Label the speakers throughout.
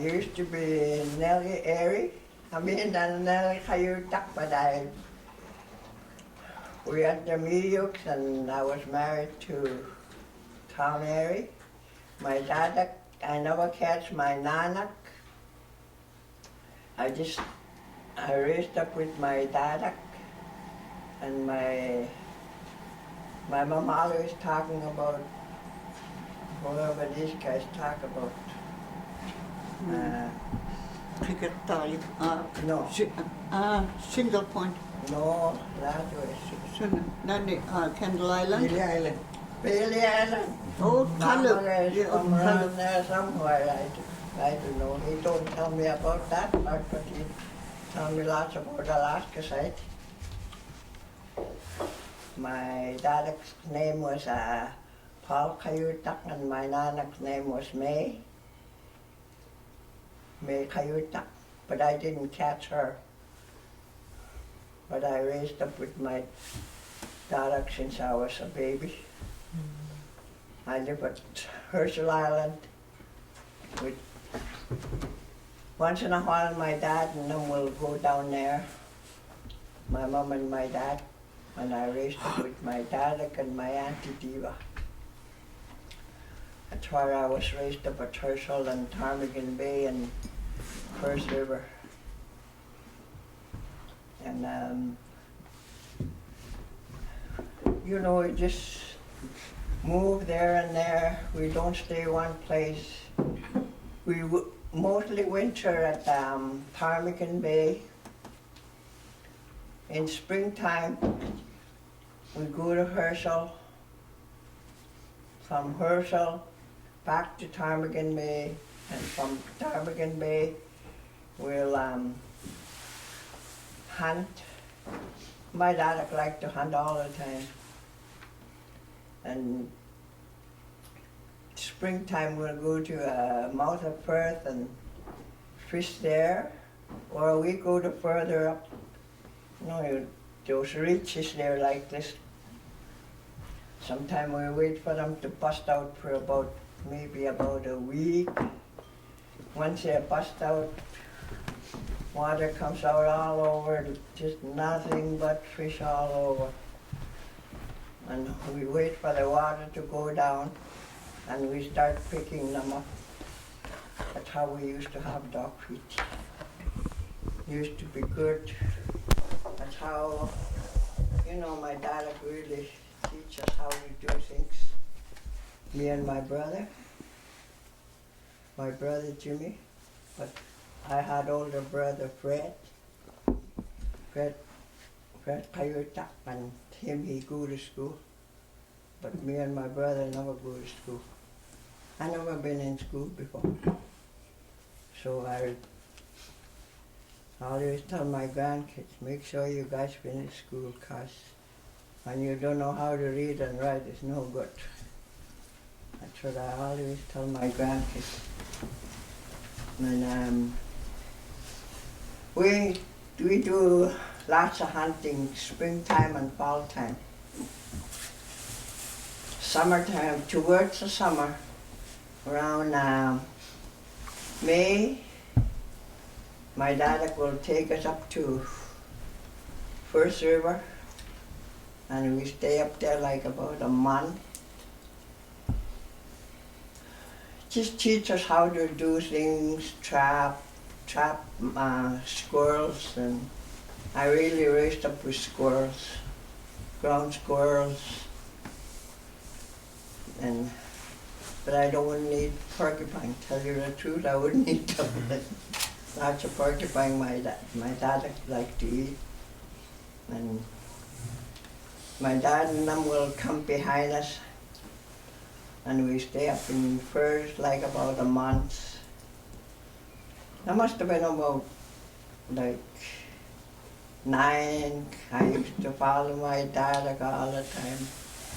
Speaker 1: used to be Nellie Arey. Nellie Kayutak, but we had the Miyuks and I was married to Town Arey. My dad, I never catch my nanak. I raised up with my dad, and my mom always talking about whatever these guys talk about. No.
Speaker 2: Single point.
Speaker 1: No, that was
Speaker 2: Kendall Island.
Speaker 1: Bailey Island.
Speaker 2: Oh,
Speaker 1: Mama is from around there somewhere. I don't know. He don't tell me about that part, but he tell me lots about Alaska side. My dad's name was Paul Kayutak, and my nanak's name was May Kayutak, but I didn't catch her. But I raised up with my dad since I was a baby. I live at Herzl Island. Once in a while my dad and them will go down there, my mom and my dad, and I raised up with my dad and my auntie Diva. That's where I was raised up at Herzl and Ptarmigan Bay and First River. And you know, we just move there and there. We don't stay one place. We mostly winter at Ptarmigan Bay. In springtime, we go to Herzl. From Herzl back to Ptarmigan Bay, and from Ptarmigan Bay, we'll hunt. My dad liked to hunt all the time. And springtime we'll go to mouth of Firth and fish there, or we go to further up, you know, those reaches there like this. Sometimes we wait for them to bust out for maybe about a week. Once they bust out, water comes out all over, just nothing but fish all over. And we wait for the water to go down and we start picking them up. That's how we used to have dog feet. Used to be good. That's how, you know, my dad really teach us how to do things. Me and my brother Jimmy, but I had older brother Fred Kayutak, and him he go to school. But me and my brother never go to school. I never been in school before. So I always tell my grandkids, make sure you guys finish school, cause when you don't know how to read and write, it's no good. That's what I always tell my grandkids. And we do lots of hunting, springtime and fall time. Summertime, towards the summer, around May, my dad will take us up to First River, and we stay up there like about a month. Just teach us how to do things, trap squirrels, and I really raised up with squirrels, ground squirrels, but I don't need porcupine. Tell you the truth, I wouldn't eat them. Lots of porcupine my dad liked to eat, and my dad and them will come behind us, and we stay up in furs like about a month. That must have been about like 9. I used to follow my dad all the time.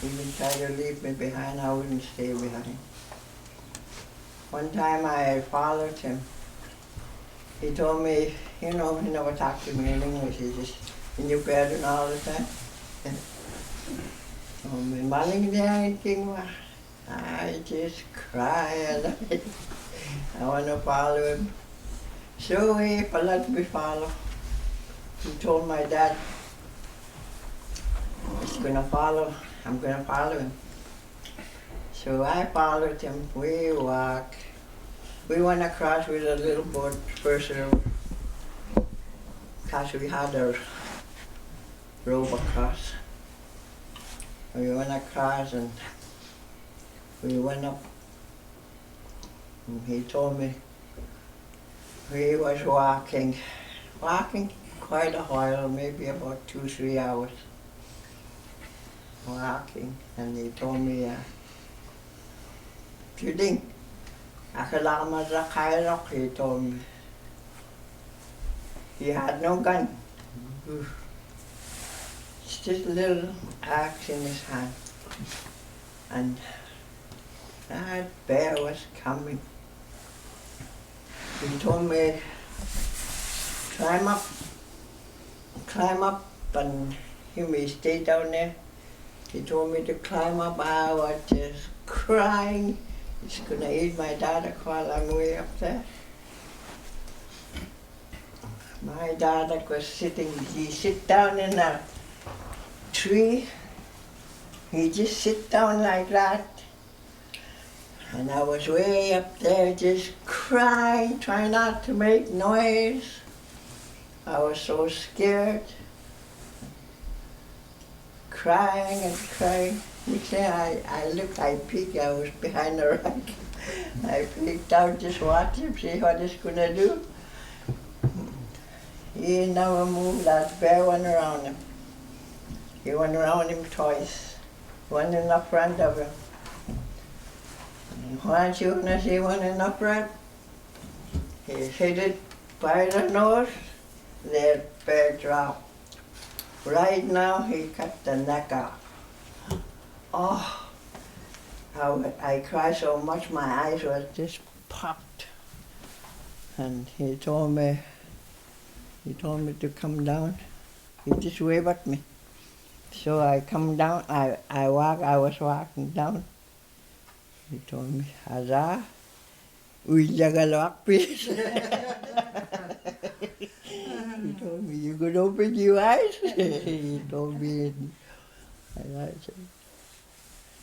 Speaker 1: He would try to leave me behind, I wouldn't stay behind. One time I followed him. He told me, you know, he never talked to me in English, he just in your bed and all the time. I just cried. I want to follow him. So he let me follow. He told my dad, he's gonna follow, I'm gonna follow him. So I followed him. We walked. We went across with a little boat first, because we had a rope across. We went across and we went up. And he told me we was walking quite a while, maybe about 2-3 hours. Walking, and he told me, Juding, akala mo sa kairok, he told me. He had no gun. It's just a little axe in his hand. And that bear was coming. He told me, climb up, and he may stay down there. He told me to climb up. I was just crying. He's gonna eat my dad while I'm way up there. My dad was sitting, he sit down in a tree. He just sit down like that. And I was way up there just crying, trying not to make noise. I was so scared. Crying and crying. I peeked, I was behind the rock. I peeked out, just watch him, see what he's gonna do. He never moved, that bear went around him. He went around him twice, one in the front of him. And once he went in the front, he hit it by the nose, the bear dropped. Right now, he cut the neck off. Oh, I cried so much, my eyes were just popped. And he told me to come down. He just waved at me. So I come down, I was walking down. He told me, Haza, Inuvialuit please. He told me, you could open your eyes. He told me, and I said,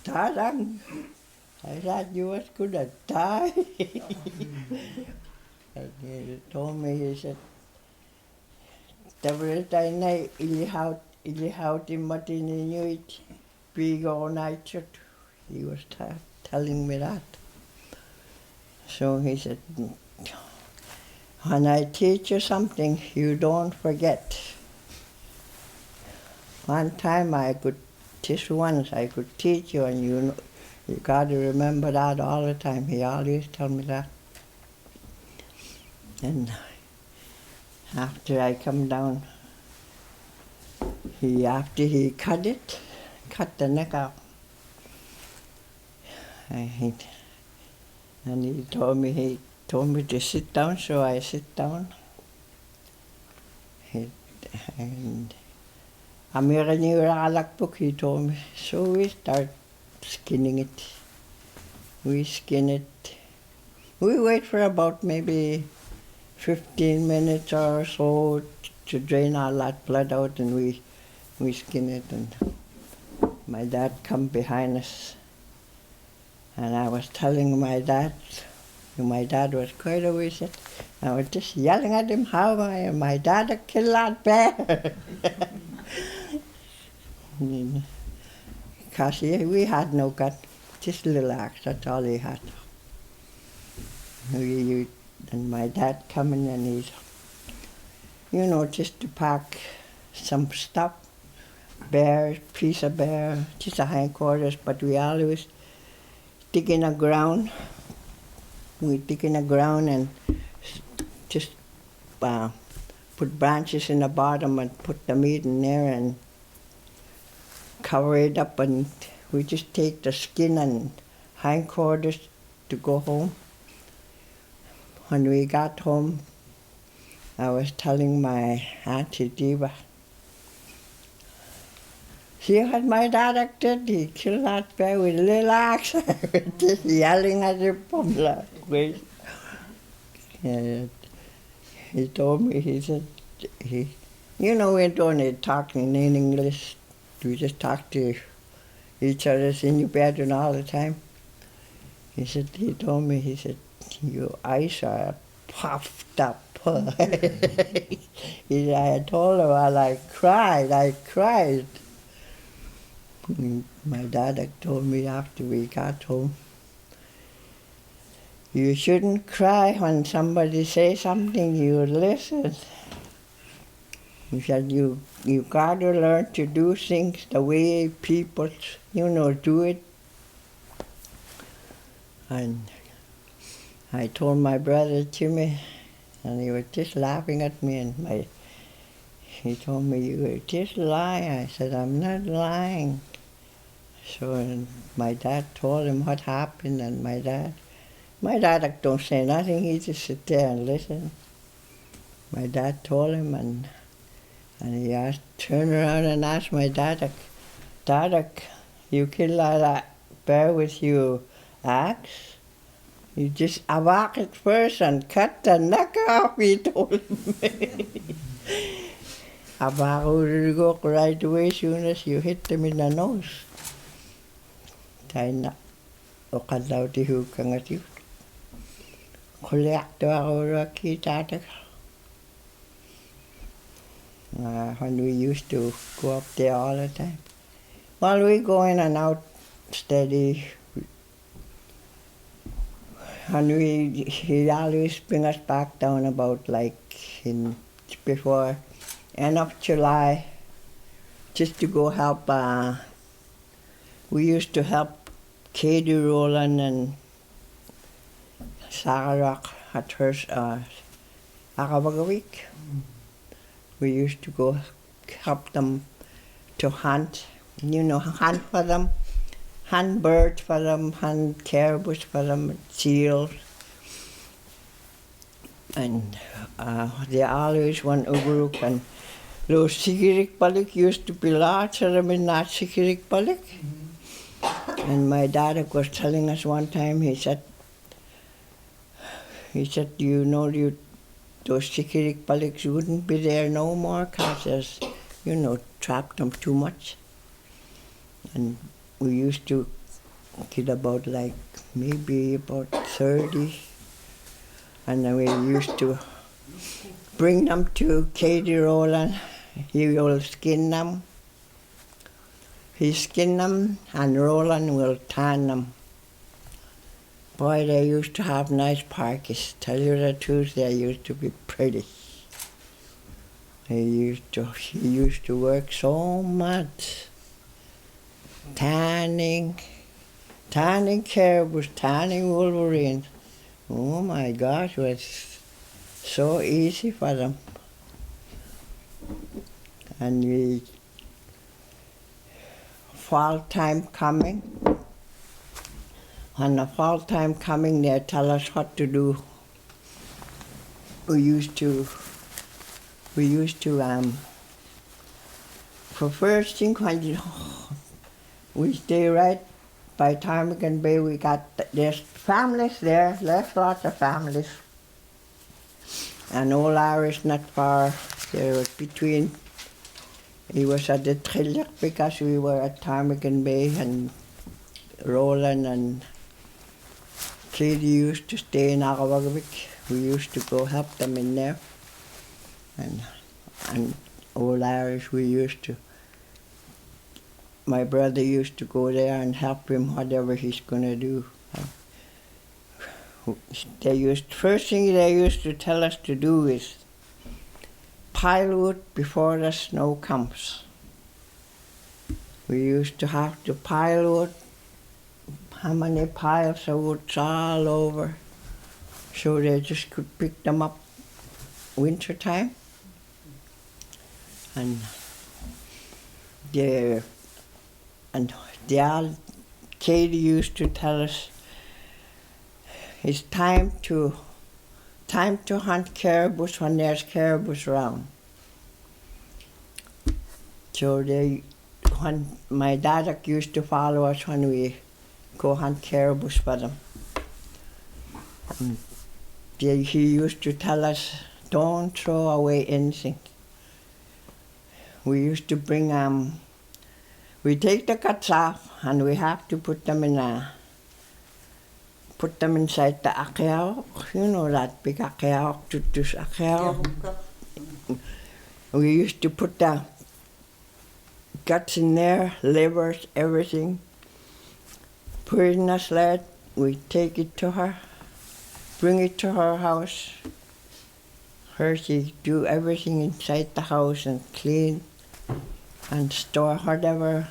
Speaker 1: Tarang, I thought you was gonna die. And he told me, he said, Every night, ilihauti matininuit, big all night. He was telling me that. So he said, when I teach you something, you don't forget. One time just once I could teach you, and you got to remember that all the time. He always told me that. And after I come down, after he cut the neck off. And he told me to sit down, so I sit down. And Inuvialuit, he told me. So we start skinning it. We skin it. We wait for about maybe 15 minutes or so to drain all that blood out, and we skin it. And my dad come behind us. And I was telling my dad was quite away. I was just yelling at him how my dad had killed that bear. Because we had no gun, just a little axe, that's all he had. And my dad coming, and he's, just to pack some stuff, piece of bear, just a hindquarters, but we always dig in the ground. We dig in the ground and just put branches in the bottom and put the meat in there and cover it up, and we just take the skin and hindquarters to go home. When we got home, I was telling my Auntie Diva, see what my dad did? He killed that bear with a little axe. Just yelling at him from the waist. And he told me, he said, we don't talk in English. We just talk to each other's Inuvialuit all the time. He told me, your eyes are puffed up. I told him, well, I cried. My dad told me after we got home, you shouldn't cry when somebody says something, you listen. He said, you got to learn to do things the way people, do it. And I told my brother Jimmy, and he was just laughing at me, and he told me, you were just lying. I said, I'm not lying. So my dad told him what happened, and my dad don't say nothing, he just sit there and listen. My dad told him, and he turned around and asked my dad, you kill that bear with your axe? You just attack it first and cut the neck off, he told me. Attack would go right away as soon as you hit them in the nose. Tayo na, ukadlaw ti hukang at yun. Collect ako raki tatak. When we used to go up there all the time. Well, we go in and out steady. And he always bring us back down about before end of July, just to go help. We used to help Katie Rowland and Siliuyaq at Herzl Island. We used to go help them to hunt, hunt for them, hunt birds for them, hunt caribou for them, seals. And they always went a group, and those Siliuyaq used to be larger than that Siliuyaq. And my dad was telling us one time, he said, those Siliuyaq wouldn't be there no more because trapped them too much. And we used to kill about maybe about 30. And then we used to bring them to Katie Rowland. He will skin them. He skinned them, and Roland will tan them. Boy, they used to have nice parkies. Tell you the truth, they used to be pretty. He used to work so much. Tanning caribou, tanning wolverines. Oh my gosh, it was so easy for them. And fall time coming. When the fall time coming, they tell us what to do. We used to, for first thing, when we stay right by Ptarmigan Bay, there's families there, there's lots of families. And old Irish not far, there was between. He was at the Siliuyaq because we were at Ptarmigan Bay, and Roland and Katie used to stay in Arey. We used to go help them in there. And old Irish, my brother used to go there and help him whatever he's going to do. First thing they used to tell us to do is pile wood before the snow comes. We used to have to pile wood, how many piles of wood all over, so they just could pick them up winter time. And Katie used to tell us, it's time to hunt caribou when there's caribou around. So when my dad used to follow us when we go hunt caribou for them. he used to tell us, don't throw away anything. We used to bring, we take the cuts off and we have to put them inside the akeaok. You know that big akeaok, tutus akeaok. We used to put the guts in there, livers, everything. Put it in a sled, we take it to her, bring it to her house. She do everything inside the house and clean and store whatever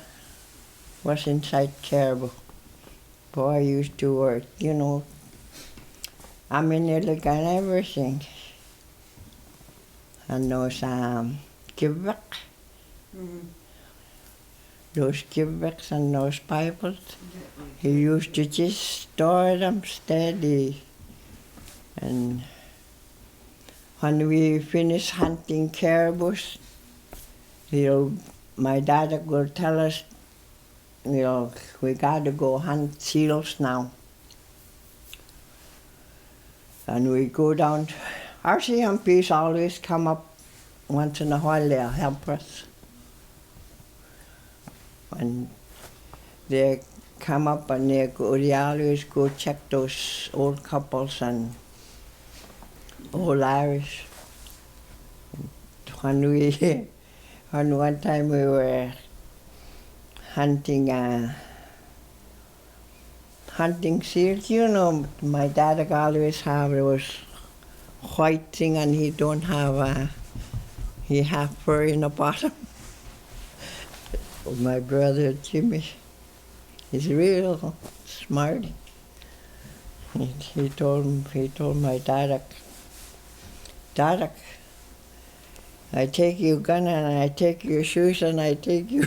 Speaker 1: was inside caribou. Boy used to work, you know, Inuvialuit and everything. And those kivik, those kiviks and those Bibles, he used to just store them steady. And when we finished hunting caribous, my dad would tell us, we got to go hunt seals now. And we go down. Our CMPs always come up once in a while. They'll help us. And they come up and they always go check those old couples and old Irish. When one time we were hunting seals, my dad always have those white thing and he don't have he have fur in the bottom. My brother Jimmy, he's real smart. He told my dad, I take your gun and I take your shoes and I take you.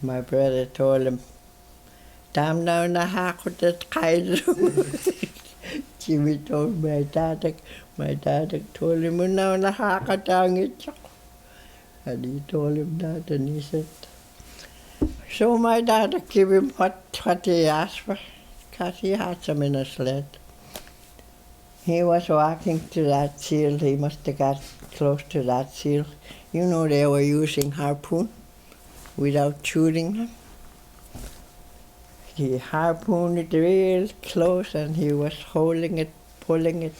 Speaker 1: My brother told him, "Damn now na hakot that kaido." Jimmy told my dad told him, "Now na hakot ang it." And he told him that, and he said, so my dad gave him what he asked for, because he had some in a sled. He was walking to that seal. He must have got close to that seal. They were using harpoon without shooting them. He harpooned it real close and he was holding it, pulling it.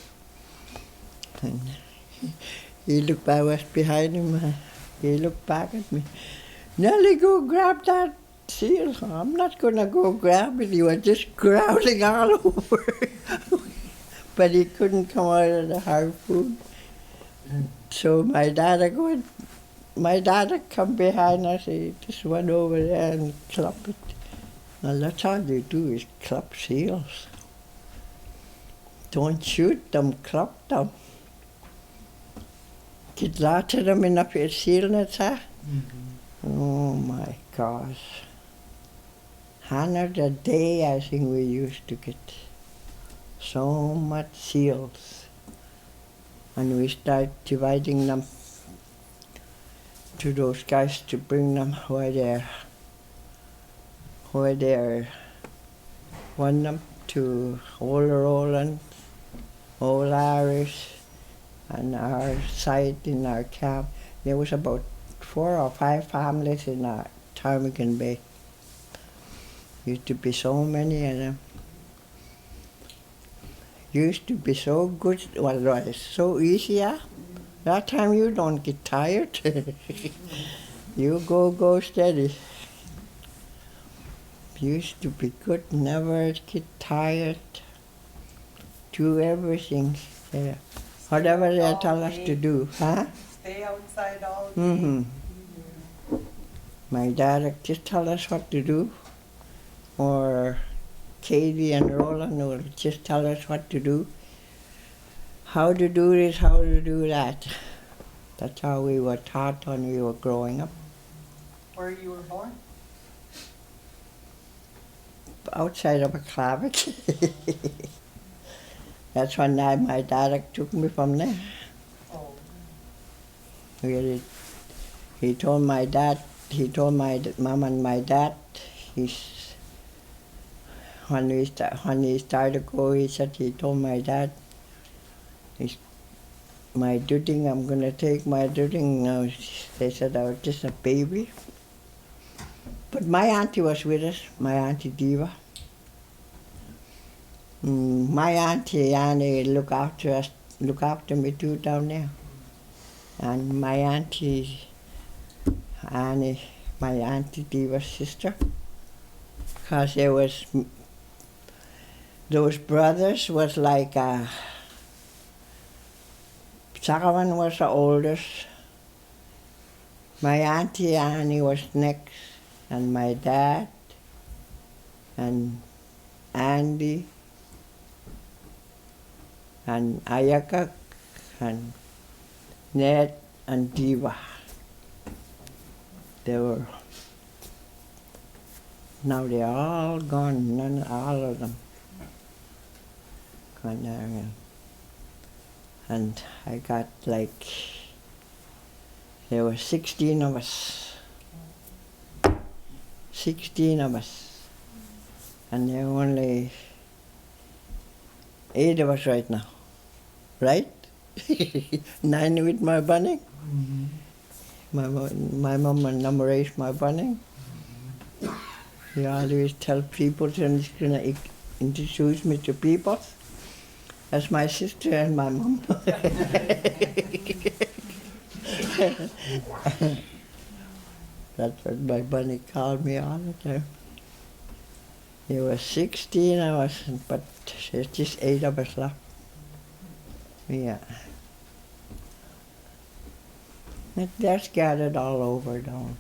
Speaker 1: And he looked, I was behind him, he looked back at me. Nellie, go grab that seal. I'm not going to go grab it. He was just growling all over. But he couldn't come out of the harpoon. So my dad come behind us. He just went over there and clubbed it. Well, that's all they do is club seals. Don't shoot them, club them. Get lots of them in a seal net, huh? Oh my gosh. 100 a day, I think we used to get. So much seals. And we start dividing them to those guys to bring them where they're want them to Old Roland, Old Irish, and our site in our camp. There was about 4 or 5 families in our Ptarmigan Bay. Used to be so many of them. Used to be so good, well, it was so easy, yeah? That time you don't get tired. You go steady. Used to be good, never get tired. Do everything. Yeah. Whatever they tell us to do, huh?
Speaker 3: Stay outside all day.
Speaker 1: Mm-hmm. My dad just tell us what to do, or Katie and Roland will just tell us what to do, how to do this, how to do that. That's how we were taught when we were growing up.
Speaker 3: Where you were born?
Speaker 1: Outside of a Clavik. That's when my dad took me from there.
Speaker 3: Oh.
Speaker 1: He told my dad, he told my mom and my dad, when he started to go, he told my dad, my duty, I'm going to take my duty. Now, they said I was just a baby. But my auntie was with us, my auntie Diva. My auntie Annie look after me too down there. And my auntie Annie, my auntie Diva's sister, because those brothers was like, Sakawan was the oldest, my auntie Annie was next, and my dad, and Andy, and Ayaka, and Ned, and Diva. Now they're all gone, all of them. Gone there. And I got there were 16 of us. 16 of us. And there are only 8 of us right now. Right? 9 with my bunny. My mom and number 8 my bunny. He always tell people, and he's going to introduce me to people. That's my sister and my mom. That's what my bunny called me all the time. There were 16 of us, but there's just 8 of us left. Yeah. They're scattered all over down.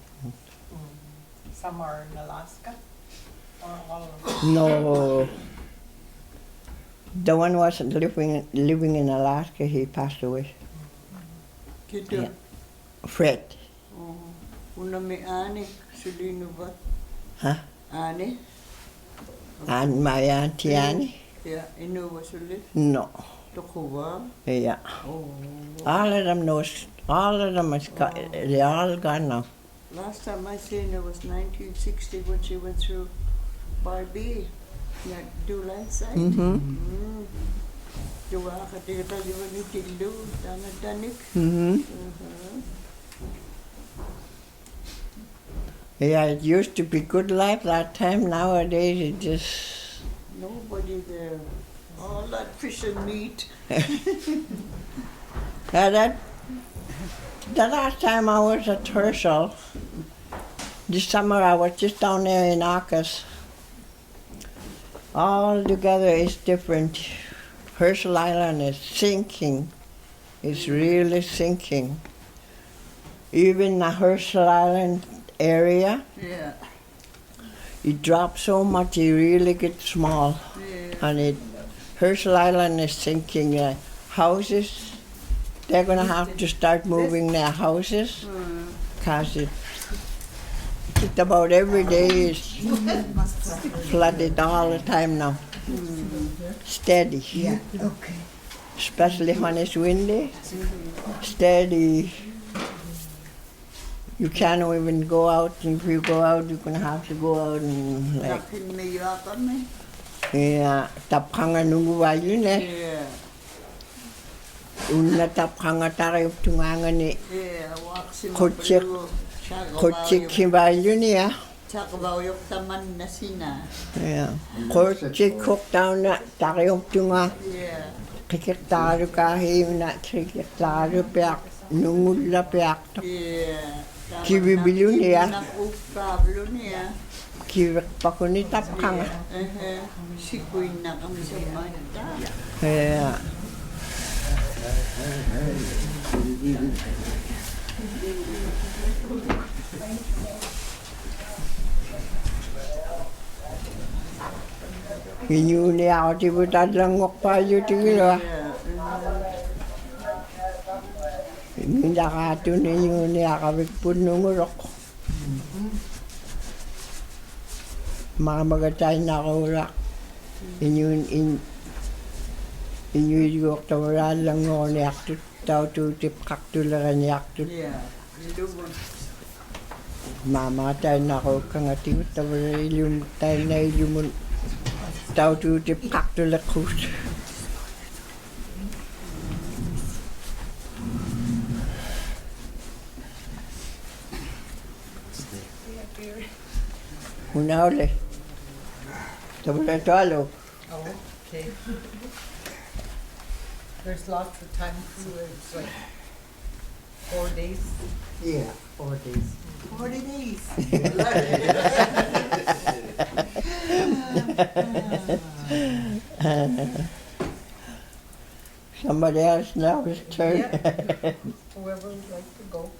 Speaker 3: Some are in Alaska or all over?
Speaker 1: No. The one wasn't living in Alaska, he passed away.
Speaker 2: Kita.
Speaker 1: Yeah. Fred.
Speaker 2: Una may ani, Siliuyaq.
Speaker 1: Huh?
Speaker 2: Ani?
Speaker 1: And my auntie Annie?
Speaker 2: Yeah, Inuva sulit.
Speaker 1: No.
Speaker 2: Tukuwa.
Speaker 1: Yeah.
Speaker 2: Oh.
Speaker 1: All of them they're all gone now.
Speaker 2: Last time I seen her was 1960 when she went through Barbie. Yeah, do landside. Duwa ka tigata liwa ni Tilu, Danik.
Speaker 1: Yeah, it used to be good life that time. Nowadays it just...
Speaker 2: Nobody there. All that fish and meat.
Speaker 1: Yeah, the last time I was at Herzl, this summer I was just down there in Arcus. All together is different. Herzl Island is sinking. It's really sinking. Even the Herzl Island area,
Speaker 2: Yeah.
Speaker 1: it drops so much it really gets small.
Speaker 2: Yeah.
Speaker 1: And Herzl Island is sinking. Houses, they're going to have to start moving their houses because just about every day is flooded all the time now. Steady.
Speaker 2: Yeah. Okay.
Speaker 1: Especially when it's windy. Steady. You can't even go out. If you go out, you're going to have to go out and yeah, taphanga Inuvialuit
Speaker 2: Yeah.
Speaker 1: Una taphanga tayo tungangan ni
Speaker 2: Yeah,
Speaker 1: Kochik Inuvialuit ya.
Speaker 2: Chakabayok taman na sina.
Speaker 1: Yeah. Kochik kok down na tayo tunga.
Speaker 2: Yeah.
Speaker 1: Kikik tayo kahit na kikik tayo piak nungula piak.
Speaker 2: Yeah.
Speaker 1: Kibibilun niya.
Speaker 2: Nakukablo niya.
Speaker 1: Kibik pa ko ni taphanga.
Speaker 2: Sikuin na kami sa manta.
Speaker 1: Yeah. Inyuni ako tibutan lang pa yung tingin. Hindi ka ito ninyuni ako bigpun nungurok. Mga magatay na kaurak. Inyuyuk tawaran lang ako niyak tau tutip kaktularan niyak tut.
Speaker 2: Yeah.
Speaker 1: Mamatay na ako kangati tawala ilum tayo na ilumun tao tu tip kakto lakus. Una uli. Tawala talo.
Speaker 3: Oh, okay. There's lots of time where it's like 4 days.
Speaker 4: Yeah, 4 days.
Speaker 3: 40 days.
Speaker 1: Somebody else now is turn.
Speaker 3: Yeah. Whoever would like to go.